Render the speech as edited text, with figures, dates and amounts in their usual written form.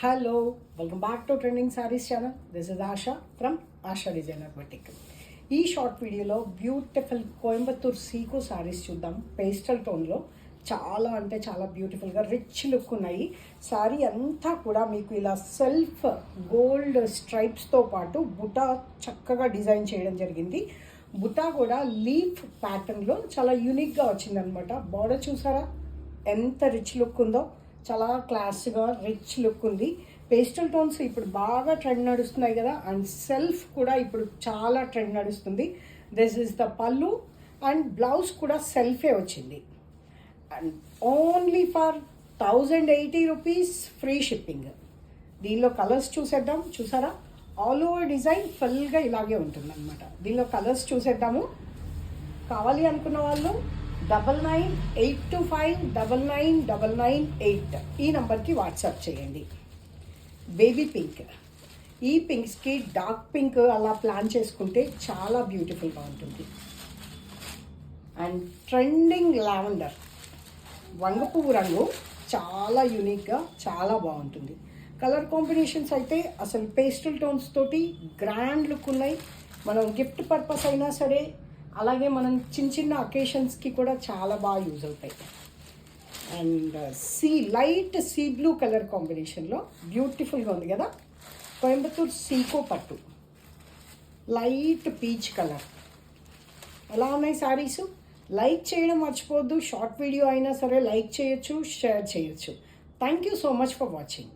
Hello, welcome back to Trending Sarees channel. This is Asha from Asha Designer Boutique. ఈ short వీడియోలో beautiful Coimbatore Seeko saris చూద్దాం. Pastel టోన్లో చాలా అంటే చాలా బ్యూటిఫుల్గా రిచ్ లుక్ ఉన్నాయి. సారీ అంతా కూడా మీకు ఇలా సెల్ఫ్ గోల్డ్ స్ట్రైప్స్తో పాటు బుటా చక్కగా డిజైన్ చేయడం జరిగింది. బుటా కూడా లీఫ్ ప్యాటర్న్లో చాలా యూనిక్గా వచ్చిందనమాట. బార్డర్ చూసారా ఎంత రిచ్ లుక్ ఉందో, చాలా క్లాస్గా రిచ్ లుక్ ఉంది. పేస్టల్ టోన్స్ ఇప్పుడు బాగా ట్రెండ్ నడుస్తున్నాయి కదా, అండ్ సెల్ఫ్ కూడా ఇప్పుడు చాలా ట్రెండ్ నడుస్తుంది. దిస్ ఇస్ ద పల్లు అండ్ బ్లౌజ్ కూడా సెల్ఫే వచ్చింది. And only for 1080 rupees free shipping. దీనిలో కలర్స్ చూసేద్దాం. చూసారా ఆల్ ఓవర్ డిజైన్ ఫుల్గా ఇలాగే ఉంటుంది అనమాట. దీనిలో కలర్స్ చూసేద్దాము. కావాలి అనుకున్న వాళ్ళు 9982599998 ఈ నెంబర్కి వాట్సాప్ చేయండి. బేబీ పింక్, ఈ పింక్స్కి డార్క్ పింక్ అలా ప్లాన్ చేసుకుంటే చాలా బ్యూటిఫుల్గా ఉంటుంది. అండ్ ట్రెండింగ్ లావెండర్ వంగపువ్వు రంగు చాలా యూనిక్గా చాలా బాగుంటుంది. కలర్ కాంబినేషన్స్ అయితే అసలు పేస్టల్ టోన్స్ తోటి గ్రాండ్ లుక్ ఉన్నాయి. మనం గిఫ్ట్ పర్పస్ అయినా సరే, అలాగే మనం చిన్న చిన్న అకేషన్స్కి కూడా చాలా బాగా యూజ్ అవుతాయి. And light sea blue colour కాంబినేషన్లో బ్యూటిఫుల్గా ఉంది కదా. కోయంబత్తూర్ సీకో పట్టు, లైట్ పీచ్ కలర్. ఎలా ఉన్నాయి శారీస్? లైక్ చేయడం మర్చిపోవద్దు. షార్ట్ వీడియో అయినా సరే లైక్ చేయొచ్చు, షేర్ చేయొచ్చు. Thank you so much for watching.